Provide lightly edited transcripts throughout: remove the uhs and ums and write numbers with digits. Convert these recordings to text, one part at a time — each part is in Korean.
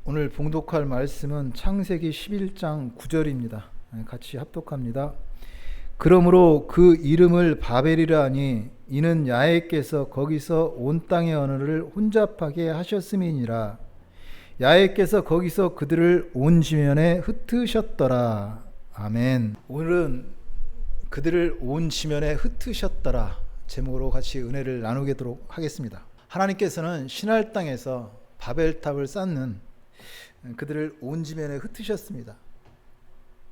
오늘 봉독할 말씀은 창세기 11장 9절입니다. 같이 합독합니다. 그러므로 그 이름을 바벨이라 하니 이는 야훼께서 거기서 온 땅의 언어를 혼잡하게 하셨음이니라. 야훼께서 거기서 그들을 온 지면에 흩으셨더라. 아멘. 오늘은 그들을 온 지면에 흩으셨더라 제목으로 같이 은혜를 나누도록 하겠습니다. 하나님께서는 시날 땅에서 바벨탑을 쌓는 그들을 온 지면에 흩으셨습니다.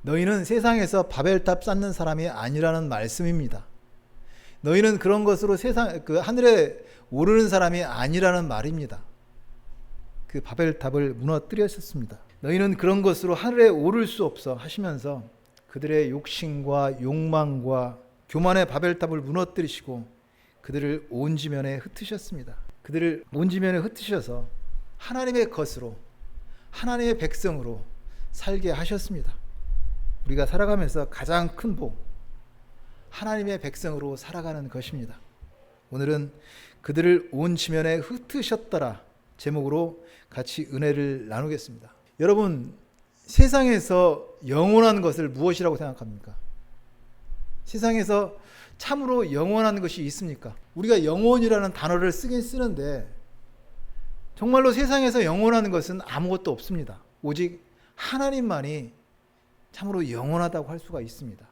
너희는 세상에서 바벨탑 쌓는 사람이 아니라는 말씀입니다. 너희는 그런 것으로 하늘에 오르는 사람이 아니라는 말입니다. 그 바벨탑을 무너뜨렸습니다. 너희는 그런 것으로 하늘에 오를 수 없어 하시면서 그들의 욕심과 욕망과 교만의 바벨탑을 무너뜨리시고 그들을 온 지면에 흩으셨습니다. 그들을 온 지면에 흩으셔서 하나님의 것으로, 하나님의 백성으로 살게 하셨습니다. 우리가 살아가면서 가장 큰 복, 하나님의 백성으로 살아가는 것입니다. 오늘은 그들을 온 지면에 흩으셨더라 제목으로 같이 은혜를 나누겠습니다. 여러분, 세상에서 영원한 것을 무엇이라고 생각합니까? 세상에서 참으로 영원한 것이 있습니까? 우리가 영원이라는 단어를 쓰긴 쓰는데 정말로 세상에서 영원한 것은 아무것도 없습니다. 오직 하나님만이 참으로 영원하다고 할 수가 있습니다.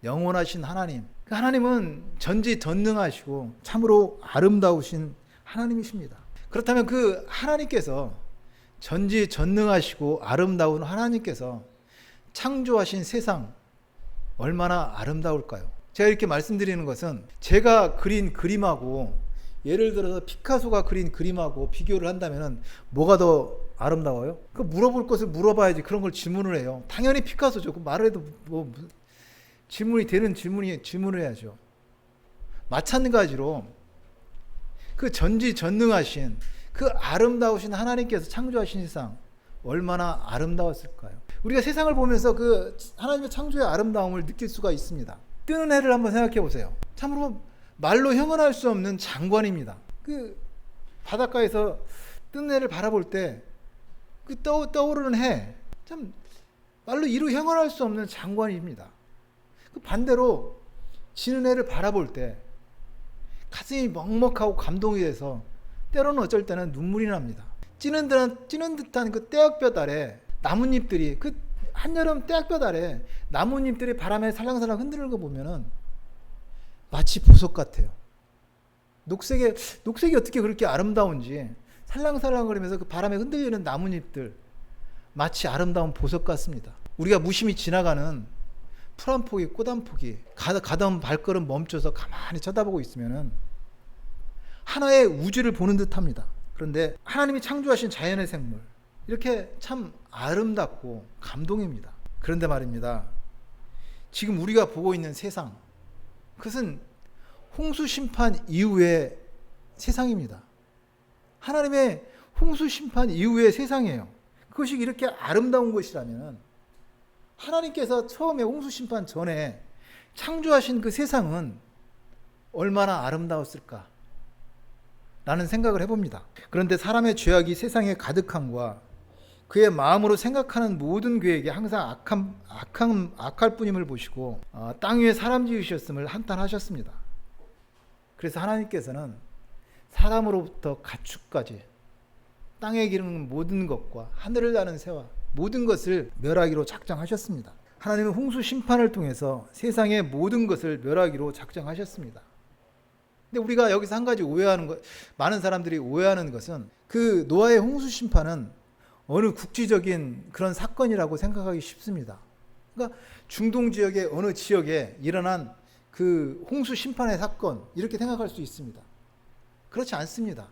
영원하신 하나님, 그 하나님은 전지전능하시고 참으로 아름다우신 하나님이십니다. 그렇다면 그 하나님께서, 전지전능하시고 아름다운 하나님께서 창조하신 세상 얼마나 아름다울까요? 제가 이렇게 말씀드리는 것은 제가 그린 그림하고, 예를 들어서 피카소가 그린 그림하고 비교를 한다면 뭐가 더 아름다워요? 그 물어볼 것을 물어봐야지 그런 걸 질문을 해요. 당연히 피카소죠. 그 말을 해도 뭐 질문이 되는 질문을 해야죠. 마찬가지로 그 전지전능하신 그 아름다우신 하나님께서 창조하신 세상 얼마나 아름다웠을까요? 우리가 세상을 보면서 그 하나님의 창조의 아름다움을 느낄 수가 있습니다. 뜨는 해를 한번 생각해 보세요. 참으로 말로 형언할 수 없는 장관입니다. 그 바닷가에서 뜨는 해를 바라볼 때 그 떠오르는 해, 참 말로 이루 형언할 수 없는 장관입니다. 그 반대로 지는 해를 바라볼 때 가슴이 먹먹하고 감동이 돼서 때로는 어쩔 때는 눈물이 납니다. 찌는 듯한 그 떼약볕 아래 나뭇잎들이, 그 한여름 떼약볕 아래 나뭇잎들이 바람에 살랑살랑 흔드는 거 보면은 마치 보석 같아요. 녹색이 어떻게 그렇게 아름다운지, 살랑살랑거리면서 그 바람에 흔들리는 나뭇잎들 마치 아름다운 보석 같습니다. 우리가 무심히 지나가는 풀 한 포기, 꽃 한 포기, 가던 발걸음 멈춰서 가만히 쳐다보고 있으면은 하나의 우주를 보는 듯합니다. 그런데 하나님이 창조하신 자연의 생물, 이렇게 참 아름답고 감동입니다. 그런데 말입니다, 지금 우리가 보고 있는 세상, 그것은 홍수 심판 이후의 세상입니다. 하나님의 홍수 심판 이후의 세상이에요. 그것이 이렇게 아름다운 것이라면 하나님께서 처음에 홍수 심판 전에 창조하신 그 세상은 얼마나 아름다웠을까 라는 생각을 해봅니다. 그런데 사람의 죄악이 세상에 가득함과 그의 마음으로 생각하는 모든 계획이 항상 악할 뿐임을 보시고 땅 위에 사람 지으셨음을 한탄하셨습니다. 그래서 하나님께서는 사람으로부터 가축까지 땅에 기르는 모든 것과 하늘을 나는 새와 모든 것을 멸하기로 작정하셨습니다. 하나님은 홍수 심판을 통해서 세상의 모든 것을 멸하기로 작정하셨습니다. 근데 우리가 여기서 한 가지 많은 사람들이 오해하는 것은 그 노아의 홍수 심판은 어느 국지적인 그런 사건이라고 생각하기 쉽습니다. 그러니까 중동 지역의 어느 지역에 일어난 그 홍수 심판의 사건, 이렇게 생각할 수 있습니다. 그렇지 않습니다.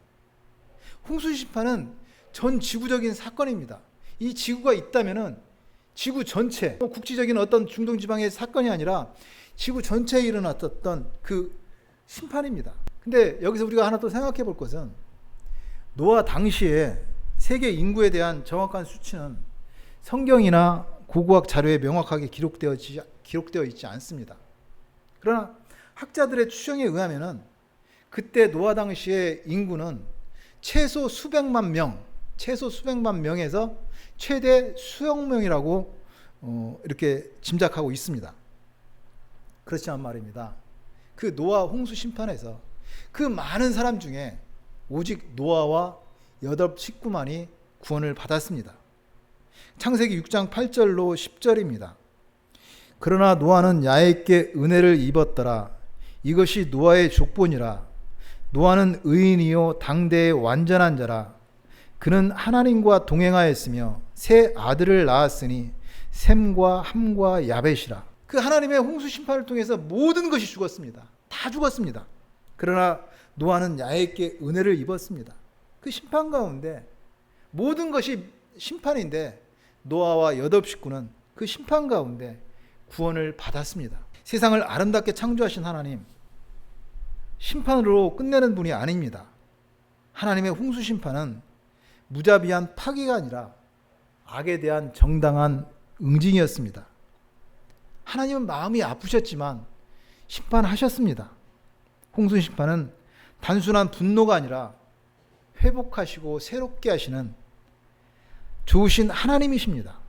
홍수 심판은 전 지구적인 사건입니다. 이 지구가 있다면은 지구 전체, 국지적인 어떤 중동 지방의 사건이 아니라 지구 전체에 일어났던 그 심판입니다. 근데 여기서 우리가 하나 또 생각해 볼 것은, 노아 당시에 세계 인구에 대한 정확한 수치는 성경이나 고고학 자료에 명확하게 기록되어 있지 않습니다. 그러나 학자들의 추정에 의하면은 그때 노아 당시의 인구는 최소 수백만 명, 최소 수백만 명에서 최대 수억 명이라고 이렇게 짐작하고 있습니다. 그렇지만 말입니다. 그 노아 홍수 심판에서 그 많은 사람 중에 오직 노아와 8 식구만이 구원을 받았습니다. 창세기 6장 8절로 10절입니다. 그러나 노아는 야훼께 은혜를 입었더라. 이것이 노아의 족본이라. 노아는 의인이요 당대의 완전한 자라. 그는 하나님과 동행하였으며 세 아들을 낳았으니 셈과 함과 야벳이라. 그 하나님의 홍수 심판을 통해서 모든 것이 죽었습니다. 다 죽었습니다. 그러나 노아는 야훼께 은혜를 입었습니다. 그 심판 가운데 모든 것이 심판인데 노아와 8 식구는 그 심판 가운데 구원을 받았습니다. 세상을 아름답게 창조하신 하나님, 심판으로 끝내는 분이 아닙니다. 하나님의 홍수 심판은 무자비한 파괴가 아니라 악에 대한 정당한 응징이었습니다. 하나님은 마음이 아프셨지만 심판하셨습니다. 홍수 심판은 단순한 분노가 아니라 회복하시고 새롭게 하시는 좋으신 하나님이십니다.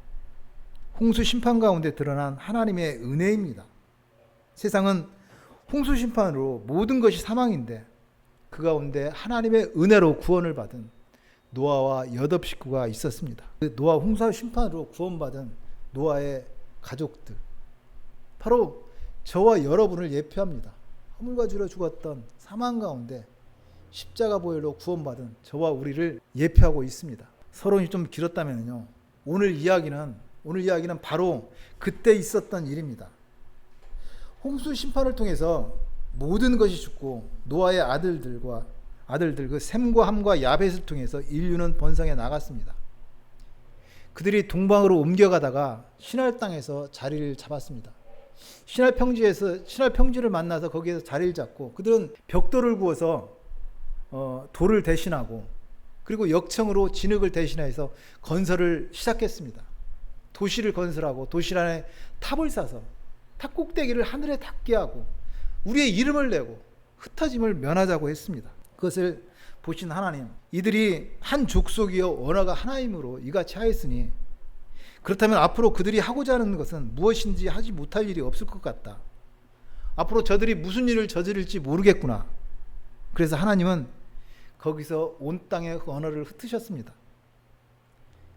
홍수 심판 가운데 드러난 하나님의 은혜입니다. 세상은 홍수 심판으로 모든 것이 사망인데 그 가운데 하나님의 은혜로 구원을 받은 노아와 8 식구가 있었습니다. 그 노아 홍수 심판으로 구원받은 노아의 가족들, 바로 저와 여러분을 예표합니다. 허물과 죄로 죽었던 사망 가운데 십자가 보혈로 구원받은 저와 우리를 예표하고 있습니다. 서론이 좀 길었다면요, 오늘 이야기는 바로 그때 있었던 일입니다. 홍수 심판을 통해서 모든 것이 죽고 노아의 아들들 그 셈과 함과 야벳을 통해서 인류는 번성해 나갔습니다. 그들이 동방으로 옮겨가다가 시날 땅에서 자리를 잡았습니다. 시날 평지를 만나서 거기에서 자리를 잡고 그들은 벽돌을 구워서 돌을 대신하고 그리고 역청으로 진흙을 대신해서 건설을 시작했습니다. 도시를 건설하고 도시 안에 탑을 쌓아서 탑 꼭대기를 하늘에 닿게 하고 우리의 이름을 내고 흩어짐을 면하자고 했습니다. 그것을 보신 하나님, 이들이 한 족속이요 언어가 하나이므로 이같이 하였으니 그렇다면 앞으로 그들이 하고자 하는 것은 무엇인지 하지 못할 일이 없을 것 같다. 앞으로 저들이 무슨 일을 저지를지 모르겠구나. 그래서 하나님은 거기서 온 땅의 언어를 흩으셨습니다.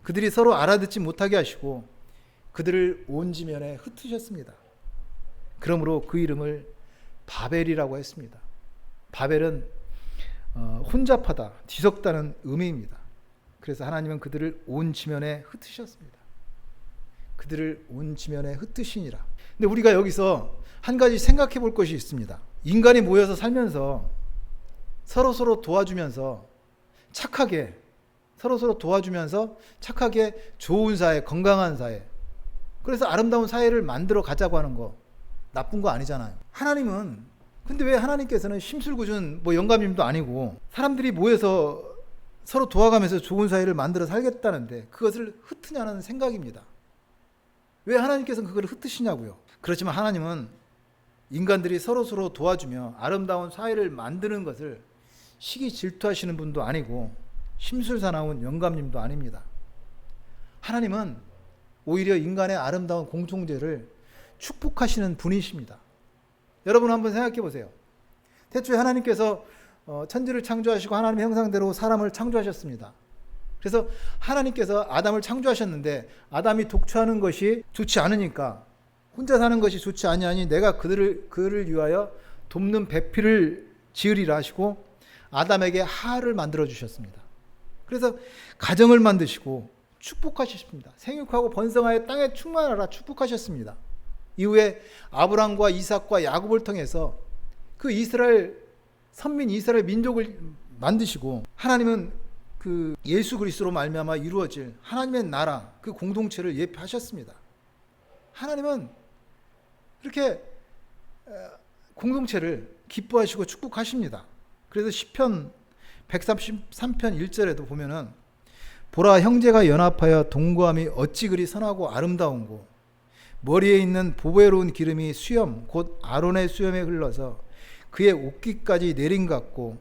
그들이 서로 알아듣지 못하게 하시고 그들을 온 지면에 흩으셨습니다. 그러므로 그 이름을 바벨이라고 했습니다. 바벨은 혼잡하다, 뒤섞다는 의미입니다. 그래서 하나님은 그들을 온 지면에 흩으셨습니다. 그들을 온 지면에 흩으시니라. 근데 우리가 여기서 한 가지 생각해 볼 것이 있습니다. 인간이 모여서 살면서 서로 도와주면서 착하게 좋은 사회, 건강한 사회, 그래서 아름다운 사회를 만들어 가자고 하는 거 나쁜 거 아니잖아요. 하나님은, 근데 왜 하나님께서는 심술궂은 영감님도 아니고 사람들이 모여서 서로 도와가면서 좋은 사회를 만들어 살겠다는데 그것을 흩으냐는 생각입니다. 왜 하나님께서는 그걸 흩으시냐고요. 그렇지만 하나님은 인간들이 서로 도와주며 아름다운 사회를 만드는 것을 시기 질투하시는 분도 아니고 심술사나운 영감님도 아닙니다. 하나님은 오히려 인간의 아름다운 공통체를 축복하시는 분이십니다. 여러분 한번 생각해 보세요. 태초에 하나님께서 천지를 창조하시고 하나님의 형상대로 사람을 창조하셨습니다. 그래서 하나님께서 아담을 창조하셨는데 아담이 독초하는 것이 좋지 않으니까, 혼자 사는 것이 좋지 아니하니 내가 그를 위하여 돕는 배필을 지으리라 하시고 아담에게 하를 만들어 주셨습니다. 그래서 가정을 만드시고 축복하셨습니다. 생육하고 번성하여 땅에 충만하라 축복하셨습니다. 이후에 아브람과 이삭과 야곱을 통해서 그 선민 이스라엘 민족을 만드시고 하나님은 그 예수 그리스도로 말미암아 이루어질 하나님의 나라, 그 공동체를 예표하셨습니다. 하나님은 그렇게 공동체를 기뻐하시고 축복하십니다. 그래서 시편 133편 1절에도 보면은 보라, 형제가 연합하여 동거함이 어찌 그리 선하고 아름다운고 머리에 있는 보배로운 기름이 수염 곧 아론의 수염에 흘러서 그의 옷깃까지 내린 같고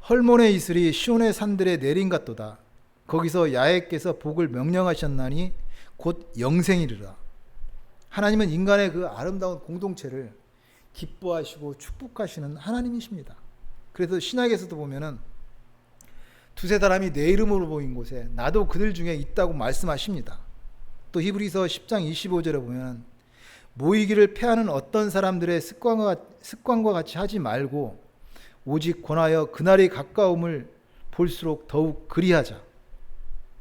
헐몬의 이슬이 시온의 산들에 내린 같도다. 거기서 야훼께서 복을 명령하셨나니 곧 영생이리라. 하나님은 인간의 그 아름다운 공동체를 기뻐하시고 축복하시는 하나님이십니다. 그래서 신약에서도 보면은 두세 사람이 내 이름으로 모인 곳에 나도 그들 중에 있다고 말씀하십니다. 또 히브리서 10장 25절에 보면 모이기를 패하는 어떤 사람들의 습관과 같이 하지 말고 오직 권하여 그날이 가까움을 볼수록 더욱 그리하자.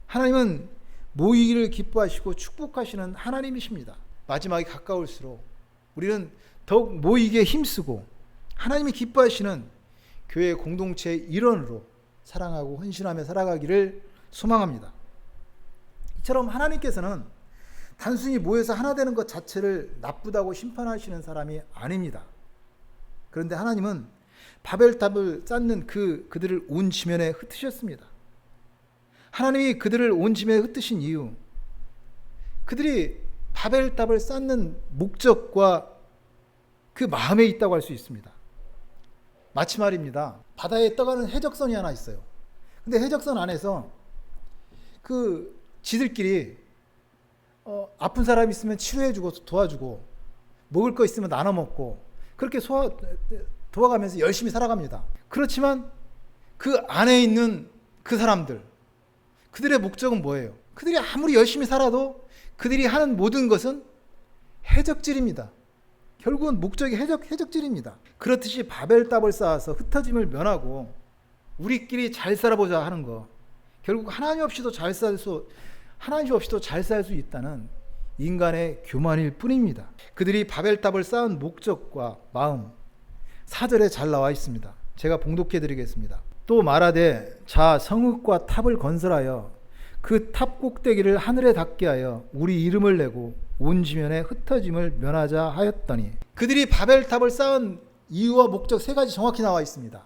하나님은 모이기를 기뻐하시고 축복하시는 하나님이십니다. 마지막이 가까울수록 우리는 더욱 모이기에 힘쓰고 하나님이 기뻐하시는 교회 공동체의 일원으로 사랑하고 헌신하며 살아가기를 소망합니다. 이처럼 하나님께서는 단순히 모여서 하나 되는 것 자체를 나쁘다고 심판하시는 사람이 아닙니다. 그런데 하나님은 바벨탑을 쌓는 그들을 온 지면에 흩으셨습니다. 하나님이 그들을 온 지면에 흩으신 이유, 그들이 바벨탑을 쌓는 목적과 그 마음에 있다고 할 수 있습니다. 마치 말입니다. 바다에 떠가는 해적선이 하나 있어요. 근데 해적선 안에서 그 지들끼리 아픈 사람 있으면 치료해주고 도와주고 먹을 거 있으면 나눠 먹고 그렇게 도와가면서 열심히 살아갑니다. 그렇지만 그 안에 있는 그 사람들, 그들의 목적은 뭐예요? 그들이 아무리 열심히 살아도 그들이 하는 모든 것은 해적질입니다. 결국은 목적이 해적질입니다. 그렇듯이 바벨탑을 쌓아서 흩어짐을 면하고 우리끼리 잘 살아보자 하는 거, 결국 하나님 없이도 잘 살 수 있다는 인간의 교만일 뿐입니다. 그들이 바벨탑을 쌓은 목적과 마음, 4절에 잘 나와 있습니다. 제가 봉독해 드리겠습니다. 또 말하되 자 성읍과 탑을 건설하여 그 탑 꼭대기를 하늘에 닿게 하여 우리 이름을 내고 온 지면에 흩어짐을 면하자 하였더니, 그들이 바벨탑을 쌓은 이유와 목적 세 가지 정확히 나와 있습니다.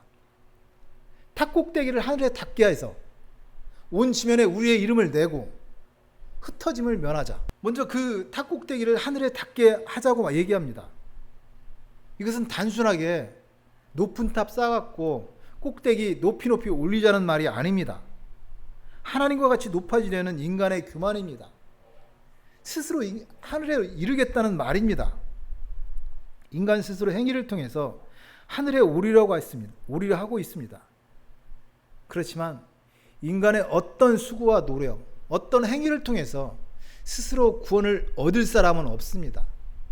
탑 꼭대기를 하늘에 닿게 해서 온 지면에 우리의 이름을 내고 흩어짐을 면하자. 먼저 그 탑 꼭대기를 하늘에 닿게 하자고 얘기합니다. 이것은 단순하게 높은 탑 쌓아갖고 꼭대기 높이 올리자는 말이 아닙니다. 하나님과 같이 높아지려는 인간의 교만입니다. 스스로 하늘에 이르겠다는 말입니다. 인간 스스로 행위를 통해서 하늘에 오리려 하고 있습니다. 그렇지만 인간의 어떤 수고와 노력, 어떤 행위를 통해서 스스로 구원을 얻을 사람은 없습니다.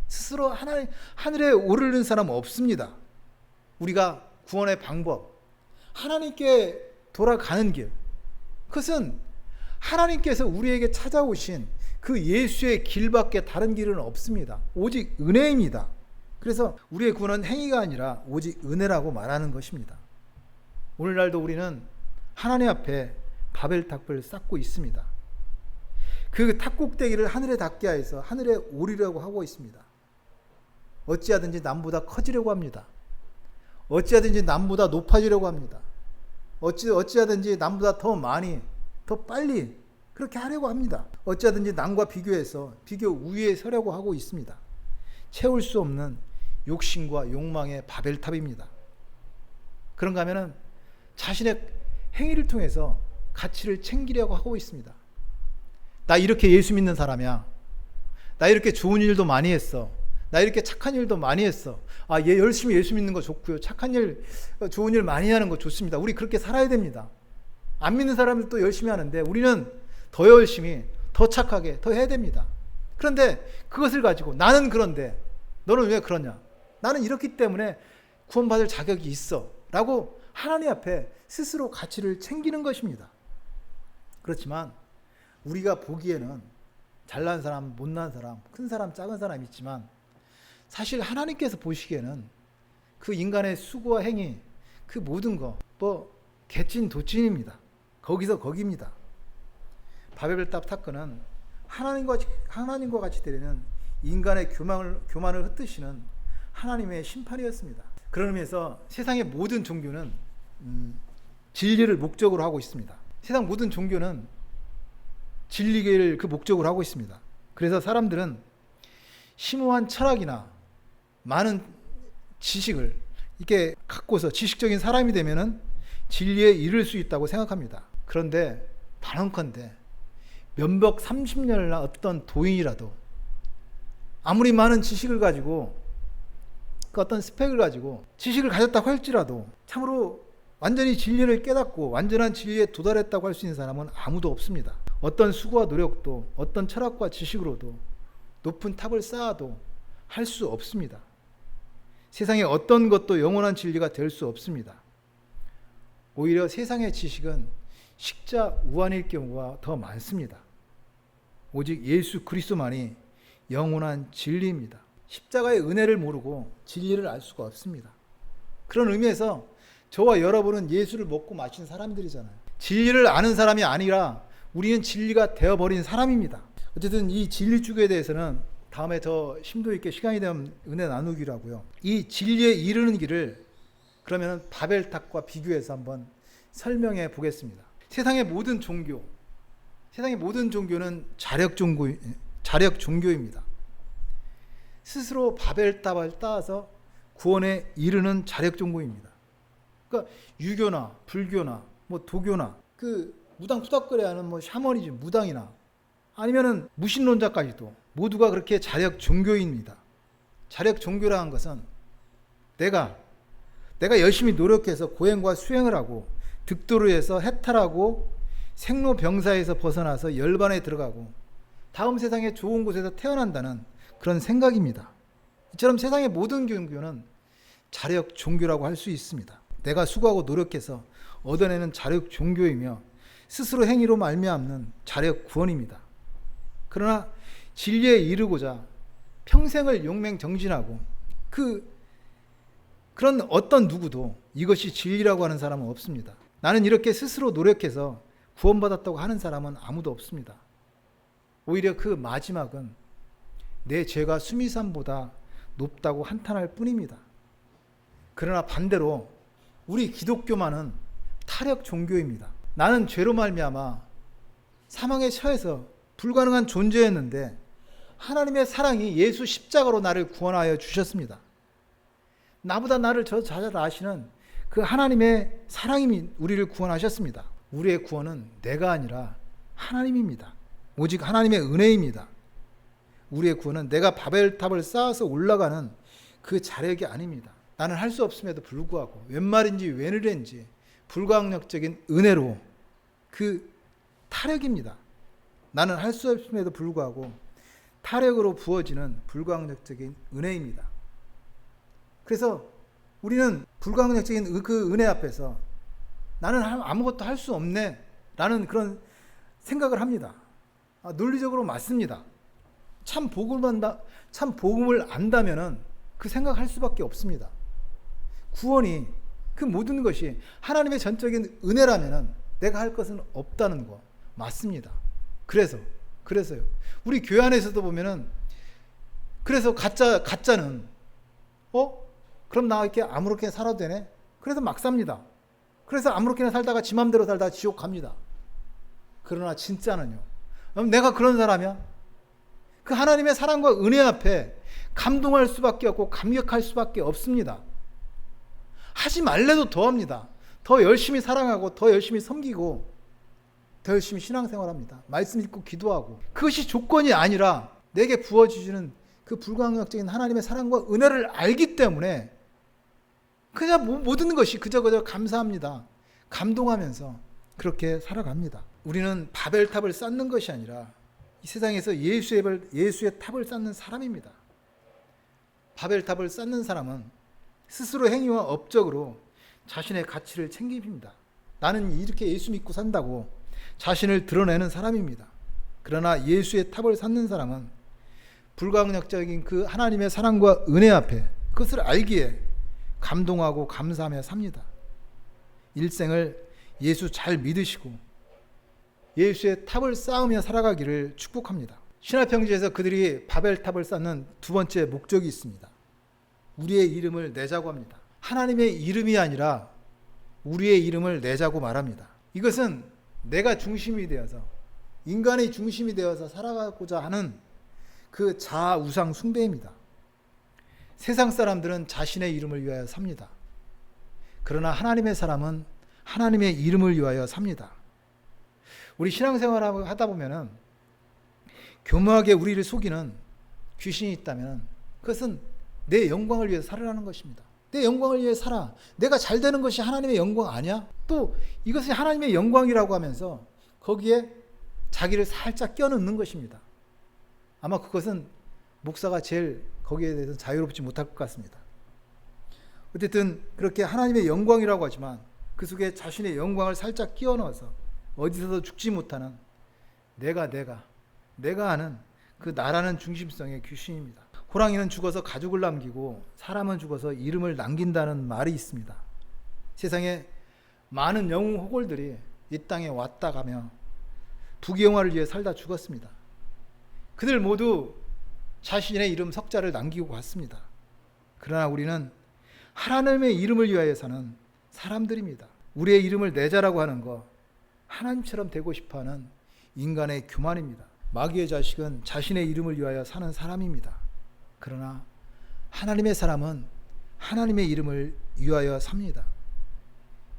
스스로 하늘에 오르는 사람은 없습니다. 우리가 구원의 방법, 하나님께 돌아가는 길, 그것은 하나님께서 우리에게 찾아오신 그 예수의 길밖에 다른 길은 없습니다. 오직 은혜입니다. 그래서 우리의 구원은 행위가 아니라 오직 은혜라고 말하는 것입니다. 오늘날도 우리는 하나님 앞에 바벨탑을 쌓고 있습니다. 그 탑 꼭대기를 하늘에 닿게 해서 하늘에 오르려고 하고 있습니다. 어찌하든지 남보다 커지려고 합니다. 어찌하든지 남보다 높아지려고 합니다. 어찌하든지 남보다 더 많이, 더 빨리 그렇게 하려고 합니다. 어찌하든지 남과 비교해서 비교 우위에 서려고 하고 있습니다. 채울 수 없는 욕심과 욕망의 바벨탑입니다. 그런가 하면은 자신의 행위를 통해서 가치를 챙기려고 하고 있습니다. 나 이렇게 예수 믿는 사람이야. 나 이렇게 좋은 일도 많이 했어. 나 이렇게 착한 일도 많이 했어. 얘 열심히 예수 믿는 거 좋고요. 착한 일, 좋은 일 많이 하는 거 좋습니다. 우리 그렇게 살아야 됩니다. 안 믿는 사람들도 열심히 하는데 우리는 더 열심히, 더 착하게, 더 해야 됩니다. 그런데 그것을 가지고 나는 그런데 너는 왜 그러냐? 나는 이렇기 때문에 구원받을 자격이 있어 라고 하나님 앞에 스스로 가치를 챙기는 것입니다. 그렇지만 우리가 보기에는 잘난 사람, 못난 사람, 큰 사람, 작은 사람 있지만 사실 하나님께서 보시기에는 그 인간의 수고와 행위, 그 모든 거 개찐 도찐입니다. 거기서 거기입니다. 바벨탑 사건은 하나님과 같이 되려는 인간의 교만을 흩으시는 하나님의 심판이었습니다. 그런 의미에서 세상의 모든 종교는 진리를 목적으로 하고 있습니다. 세상 모든 종교는 진리를 그 목적으로 하고 있습니다. 그래서 사람들은 심오한 철학이나 많은 지식을 이렇게 갖고서 지식적인 사람이 되면은 진리에 이를 수 있다고 생각합니다. 그런데 단언컨대 면벽 30년이나 어떤 도인이라도 아무리 많은 지식을 가지고 그 어떤 스펙을 가지고 지식을 가졌다고 할지라도 참으로 완전히 진리를 깨닫고 완전한 진리에 도달했다고 할 수 있는 사람은 아무도 없습니다. 어떤 수고와 노력도 어떤 철학과 지식으로도 높은 탑을 쌓아도 할 수 없습니다. 세상에 어떤 것도 영원한 진리가 될 수 없습니다. 오히려 세상의 지식은 식자 우환일 경우가 더 많습니다. 오직 예수 그리스도만이 영원한 진리입니다. 십자가의 은혜를 모르고 진리를 알 수가 없습니다. 그런 의미에서 저와 여러분은 예수를 먹고 마신 사람들이잖아요. 진리를 아는 사람이 아니라 우리는 진리가 되어버린 사람입니다. 어쨌든 이 진리 쪽에 대해서는 다음에 더 심도 있게 시간이 되면 은혜 나누기로 하고요. 이 진리에 이르는 길을 그러면 바벨탑과 비교해서 한번 설명해 보겠습니다. 세상의 모든 종교는 자력 종교입니다. 스스로 바벨탑을 쌓아서 구원에 이르는 자력 종교입니다. 그러니까 유교나 불교나 도교나 그 무당투닥거려하는 샤머니즘, 무당이나 아니면은 무신론자까지도 모두가 그렇게 자력 종교입니다. 자력 종교라는 것은 내가 열심히 노력해서 고행과 수행을 하고 득도르에서 해탈하고 생로병사에서 벗어나서 열반에 들어가고 다음 세상에 좋은 곳에서 태어난다는 그런 생각입니다. 이처럼 세상의 모든 종교는 자력 종교라고 할 수 있습니다. 내가 수고하고 노력해서 얻어내는 자력 종교이며 스스로 행위로 말미암는 자력 구원입니다. 그러나 진리에 이르고자 평생을 용맹정진하고 그런 어떤 누구도 이것이 진리라고 하는 사람은 없습니다. 나는 이렇게 스스로 노력해서 구원받았다고 하는 사람은 아무도 없습니다. 오히려 그 마지막은 내 죄가 수미산보다 높다고 한탄할 뿐입니다. 그러나 반대로 우리 기독교만은 타력 종교입니다. 나는 죄로 말미암아 사망에 처해서 불가능한 존재였는데 하나님의 사랑이 예수 십자가로 나를 구원하여 주셨습니다. 나보다 나를 더 잘 아시는 그 하나님의 사랑이 우리를 구원하셨습니다. 우리의 구원은 내가 아니라 하나님입니다. 오직 하나님의 은혜입니다. 우리의 구원은 내가 바벨탑을 쌓아서 올라가는 그 자력이 아닙니다. 나는 할 수 없음에도 불구하고 웬 말인지 웬 의뢰인지 불가항력적인 은혜로 그 타력입니다. 나는 할 수 없음에도 불구하고 타력으로 부어지는 불가항력적인 은혜입니다. 그래서 우리는 불가항력적인 그 은혜 앞에서 나는 아무것도 할 수 없네 라는 그런 생각을 합니다. 논리적으로 맞습니다. 참 복음을 안다면은 그 생각할 수밖에 없습니다. 구원이 그 모든 것이 하나님의 전적인 은혜라면은 내가 할 것은 없다는 거 맞습니다. 그래서요. 우리 교회 안에서도 보면은 그래서 가짜는 그럼 나 이렇게 아무렇게 살아도 되네? 그래서 막 삽니다. 그래서 아무렇게나 살다가 지 맘대로 살다가 지옥 갑니다. 그러나 진짜는요. 그럼 내가 그런 사람이야? 그 하나님의 사랑과 은혜 앞에 감동할 수밖에 없고 감격할 수밖에 없습니다. 하지 말래도 더 합니다. 더 열심히 사랑하고 더 열심히 섬기고 더 열심히 신앙생활합니다. 말씀 읽고 기도하고 그것이 조건이 아니라 내게 부어주시는 그 불가항력적인 하나님의 사랑과 은혜를 알기 때문에 그냥 모든 것이 그저 감사합니다. 감동하면서 그렇게 살아갑니다. 우리는 바벨탑을 쌓는 것이 아니라 이 세상에서 예수의 탑을 쌓는 사람입니다. 바벨탑을 쌓는 사람은 스스로 행위와 업적으로 자신의 가치를 챙깁니다. 나는 이렇게 예수 믿고 산다고 자신을 드러내는 사람입니다. 그러나 예수의 탑을 쌓는 사람은 불가항력적인 그 하나님의 사랑과 은혜 앞에 그것을 알기에 감동하고 감사하며 삽니다. 일생을 예수 잘 믿으시고 예수의 탑을 쌓으며 살아가기를 축복합니다. 신화평지에서 그들이 바벨탑을 쌓는 두 번째 목적이 있습니다. 우리의 이름을 내자고 합니다. 하나님의 이름이 아니라 우리의 이름을 내자고 말합니다. 이것은 내가 중심이 되어서 인간의 중심이 되어서 살아가고자 하는 그 자아 우상 숭배입니다. 세상 사람들은 자신의 이름을 위하여 삽니다. 그러나 하나님의 사람은 하나님의 이름을 위하여 삽니다. 우리 신앙생활을 하다 보면은 교묘하게 우리를 속이는 귀신이 있다면 그것은 내 영광을 위해서 살으라는 것입니다. 내 영광을 위해 살아. 내가 잘 되는 것이 하나님의 영광 아니야? 또 이것이 하나님의 영광이라고 하면서 거기에 자기를 살짝 껴넣는 것입니다. 아마 그것은 목사가 제일 거기에 대해서 자유롭지 못할 것 같습니다. 어쨌든 그렇게 하나님의 영광이라고 하지만 그 속에 자신의 영광을 살짝 끼워 넣어서 어디서도 죽지 못하는 내가 아는 그 나라는 중심성의 귀신입니다. 호랑이는 죽어서 가죽을 남기고 사람은 죽어서 이름을 남긴다는 말이 있습니다. 세상에 많은 영웅 호걸들이 이 땅에 왔다 가며 부귀영화를 위해 살다 죽었습니다. 그들 모두 자신의 이름 석자를 남기고 갔습니다. 그러나 우리는 하나님의 이름을 위하여 사는 사람들입니다. 우리의 이름을 내자라고 하는 거 하나님처럼 되고 싶어하는 인간의 교만입니다. 마귀의 자식은 자신의 이름을 위하여 사는 사람입니다. 그러나 하나님의 사람은 하나님의 이름을 위하여 삽니다.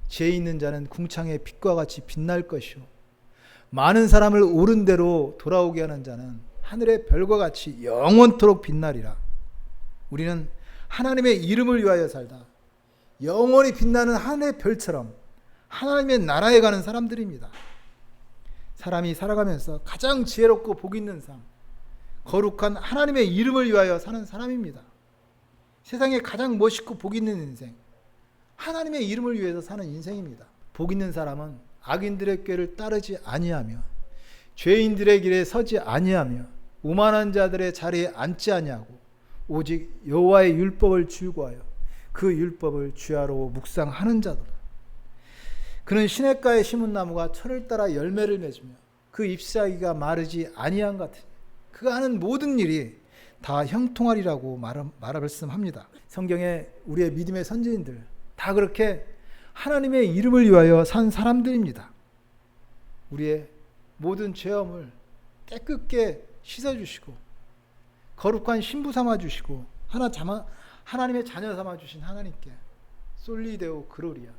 죄 있는 자는 궁창의 빛과 같이 빛날 것이요 많은 사람을 옳은 대로 돌아오게 하는 자는 하늘의 별과 같이 영원토록 빛나리라. 우리는 하나님의 이름을 위하여 살다 영원히 빛나는 하늘의 별처럼 하나님의 나라에 가는 사람들입니다. 사람이 살아가면서 가장 지혜롭고 복 있는 삶, 거룩한 하나님의 이름을 위하여 사는 사람입니다. 세상에 가장 멋있고 복 있는 인생, 하나님의 이름을 위해서 사는 인생입니다. 복 있는 사람은 악인들의 꾀를 따르지 아니하며 죄인들의 길에 서지 아니하며 오만한 자들의 자리에 앉지 아니하고 오직 여호와의 율법을 즐거워하여 그 율법을 주야로 묵상하는 자도다. 그는 시냇가에 심은 나무가 철을 따라 열매를 맺으며 그 잎사귀가 마르지 아니한 같으니 그가 하는 모든 일이 다 형통하리라고 말씀합니다. 성경에 우리의 믿음의 선지인들 다 그렇게 하나님의 이름을 위하여 산 사람들입니다. 우리의 모든 죄업을 깨끗게 씻어주시고 거룩한 신부 삼아주시고 하나님의 자녀 삼아주신 하나님께 솔리데오 그로리아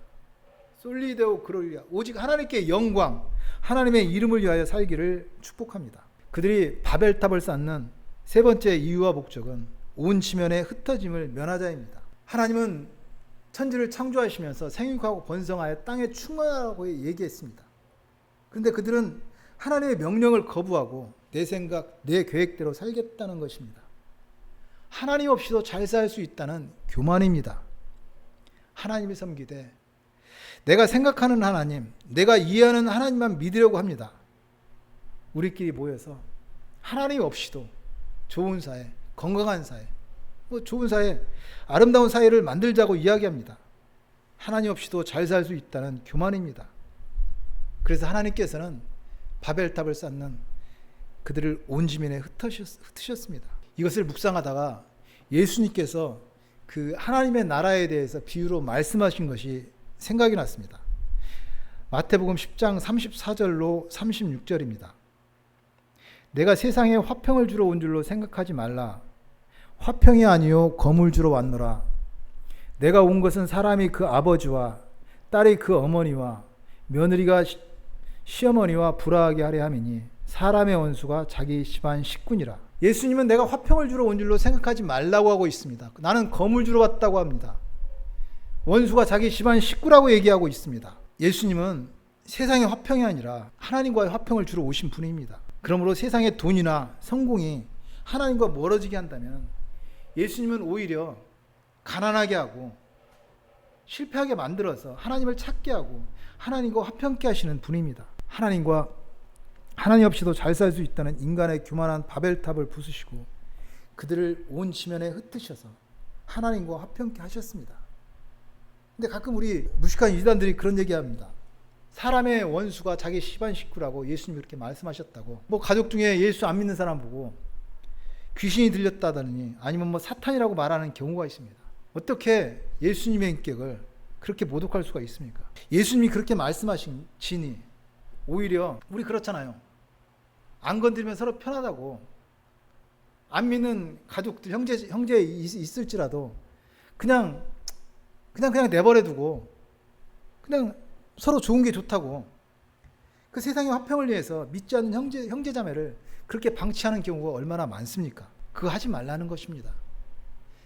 오직 하나님께 영광, 하나님의 이름을 위하여 살기를 축복합니다. 그들이 바벨탑을 쌓는 세 번째 이유와 목적은 온 지면의 흩어짐을 면하자입니다. 하나님은 천지를 창조하시면서 생육하고 번성하여 땅에 충만하라고 얘기했습니다. 그런데 그들은 하나님의 명령을 거부하고 내 생각, 내 계획대로 살겠다는 것입니다. 하나님 없이도 잘 살 수 있다는 교만입니다. 하나님을 섬기되 내가 생각하는 하나님, 내가 이해하는 하나님만 믿으려고 합니다. 우리끼리 모여서 하나님 없이도 좋은 사회, 건강한 사회, 좋은 사회, 아름다운 사회를 만들자고 이야기합니다. 하나님 없이도 잘 살 수 있다는 교만입니다. 그래서 하나님께서는 바벨탑을 쌓는 그들을 온 지면에 흩으셨습니다. 이것을 묵상하다가 예수님께서 그 하나님의 나라에 대해서 비유로 말씀하신 것이 생각이 났습니다. 마태복음 10장 34절로 36절입니다. 내가 세상에 화평을 주러 온 줄로 생각하지 말라. 화평이 아니요 검을 주러 왔노라. 내가 온 것은 사람이 그 아버지와 딸이 그 어머니와 며느리가 시어머니와 불화하게 하려 함이니 사람의 원수가 자기 집안 식구니라. 예수님은 내가 화평을 주러 온 줄로 생각하지 말라고 하고 있습니다. 나는 검을 주러 왔다고 합니다. 원수가 자기 집안 식구라고 얘기하고 있습니다. 예수님은 세상의 화평이 아니라 하나님과의 화평을 주러 오신 분입니다. 그러므로 세상의 돈이나 성공이 하나님과 멀어지게 한다면 예수님은 오히려 가난하게 하고 실패하게 만들어서 하나님을 찾게 하고 하나님과 화평케 하시는 분입니다. 하나님 없이도 잘 살 수 있다는 인간의 교만한 바벨탑을 부수시고 그들을 온 지면에 흩으셔서 하나님과 화평케 하셨습니다. 근데 가끔 우리 무식한 이단들이 그런 얘기합니다. 사람의 원수가 자기 집안 식구라고 예수님이 그렇게 말씀하셨다고. 가족 중에 예수 안 믿는 사람 보고 귀신이 들렸다더니 아니면 사탄이라고 말하는 경우가 있습니다. 어떻게 예수님의 인격을 그렇게 모독할 수가 있습니까? 예수님이 그렇게 말씀하신 진이 오히려 우리 그렇잖아요. 안 건드리면 서로 편하다고. 안 믿는 가족들 형제 있을지라도 그냥 내버려 두고 그냥 서로 좋은 게 좋다고. 그 세상의 화평을 위해서 믿지 않는 형제자매를 그렇게 방치하는 경우가 얼마나 많습니까? 그거 하지 말라는 것입니다.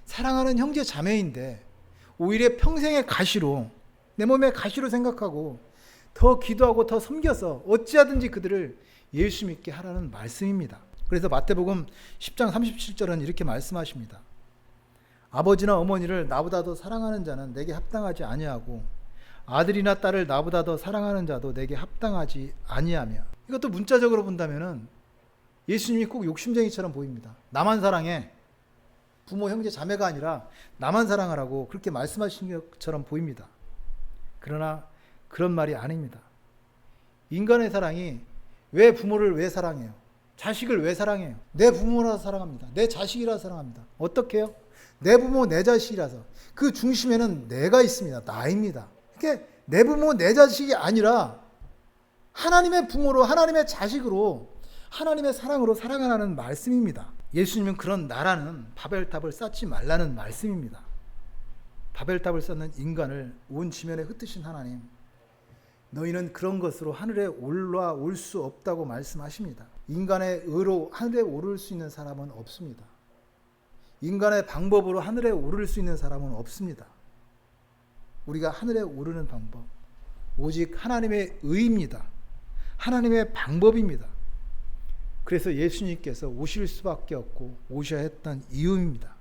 사랑하는 형제자매인데 오히려 평생의 가시로, 내 몸의 가시로 생각하고 더 기도하고 더 섬겨서 어찌하든지 그들을 예수 믿게 하라는 말씀입니다. 그래서 마태복음 10장 37절은 이렇게 말씀하십니다. 아버지나 어머니를 나보다 더 사랑하는 자는 내게 합당하지 아니하고 아들이나 딸을 나보다 더 사랑하는 자도 내게 합당하지 아니하며. 이것도 문자적으로 본다면은 예수님이 꼭 욕심쟁이처럼 보입니다. 나만 사랑해. 부모, 형제, 자매가 아니라 나만 사랑하라고 그렇게 말씀하신 것처럼 보입니다. 그러나 그런 말이 아닙니다. 인간의 사랑이 왜 부모를 왜 사랑해요? 자식을 왜 사랑해요? 내 부모라서 사랑합니다. 내 자식이라서 사랑합니다. 어떻게 해요? 내 부모, 내 자식이라서. 그 중심에는 내가 있습니다. 나입니다. 그러니까 내 부모, 내 자식이 아니라 하나님의 부모로, 하나님의 자식으로, 하나님의 사랑으로 사랑하라는 말씀입니다. 예수님은 그런 나라는 바벨탑을 쌓지 말라는 말씀입니다. 바벨탑을 쌓는 인간을 온 지면에 흩으신 하나님, 너희는 그런 것으로 하늘에 올라올 수 없다고 말씀하십니다. 인간의 의로 하늘에 오를 수 있는 사람은 없습니다. 인간의 방법으로 하늘에 오를 수 있는 사람은 없습니다. 우리가 하늘에 오르는 방법, 오직 하나님의 의입니다. 하나님의 방법입니다. 그래서 예수님께서 오실 수밖에 없고 오셔야 했던 이유입니다.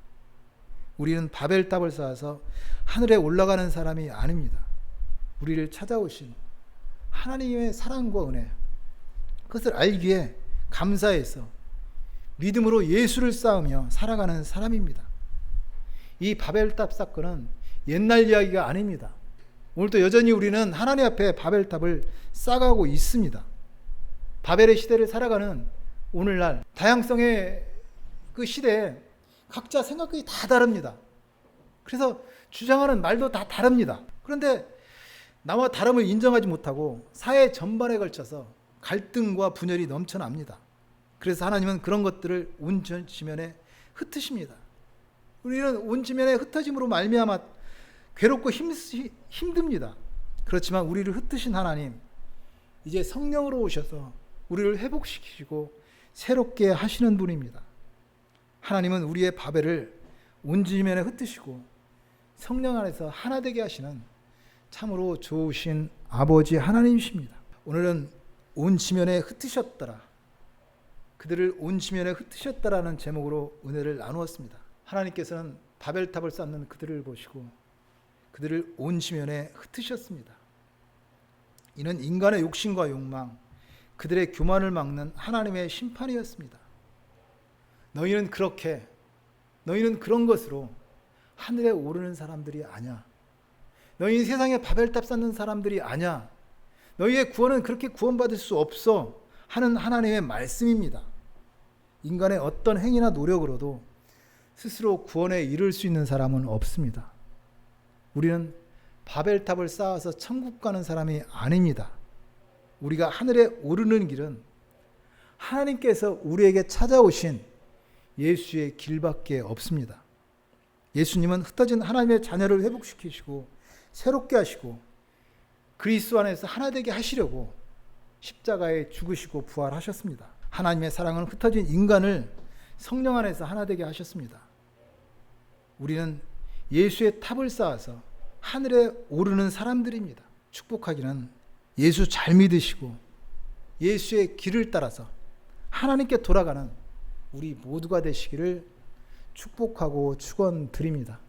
우리는 바벨탑을 쌓아서 하늘에 올라가는 사람이 아닙니다. 우리를 찾아오신 하나님의 사랑과 은혜, 그것을 알기에 감사해서 믿음으로 예수를 쌓으며 살아가는 사람입니다. 이 바벨탑 사건은 옛날 이야기가 아닙니다. 오늘도 여전히 우리는 하나님 앞에 바벨탑을 쌓아가고 있습니다. 바벨의 시대를 살아가는 오늘날 다양성의 그 시대에 각자 생각이 다 다릅니다. 그래서 주장하는 말도 다 다릅니다. 그런데 나와 다름을 인정하지 못하고 사회 전반에 걸쳐서 갈등과 분열이 넘쳐납니다. 그래서 하나님은 그런 것들을 온 지면에 흩으십니다. 우리는 온 지면에 흩어짐으로 말미암아 괴롭고 힘듭니다. 그렇지만 우리를 흩으신 하나님, 이제 성령으로 오셔서 우리를 회복시키시고 새롭게 하시는 분입니다. 하나님은 우리의 바벨을 온 지면에 흩으시고 성령 안에서 하나 되게 하시는 참으로 좋으신 아버지 하나님이십니다. 오늘은 온 지면에 흩으셨더라, 그들을 온 지면에 흩으셨다라는 제목으로 은혜를 나누었습니다. 하나님께서는 바벨탑을 쌓는 그들을 보시고 그들을 온 지면에 흩으셨습니다. 이는 인간의 욕심과 욕망, 그들의 교만을 막는 하나님의 심판이었습니다. 너희는 그런 것으로 하늘에 오르는 사람들이 아니야. 너희는 세상에 바벨탑 쌓는 사람들이 아니야. 너희의 구원은 그렇게 구원받을 수 없어 하는 하나님의 말씀입니다. 인간의 어떤 행위나 노력으로도 스스로 구원에 이를 수 있는 사람은 없습니다. 우리는 바벨탑을 쌓아서 천국 가는 사람이 아닙니다. 우리가 하늘에 오르는 길은 하나님께서 우리에게 찾아오신 예수의 길밖에 없습니다. 예수님은 흩어진 하나님의 자녀를 회복시키시고 새롭게 하시고 그리스도 안에서 하나 되게 하시려고 십자가에 죽으시고 부활하셨습니다. 하나님의 사랑은 흩어진 인간을 성령 안에서 하나 되게 하셨습니다. 우리는 예수의 탑을 쌓아서 하늘에 오르는 사람들입니다. 축복하기는 예수 잘 믿으시고 예수의 길을 따라서 하나님께 돌아가는 우리 모두가 되시기를 축복하고 축원드립니다.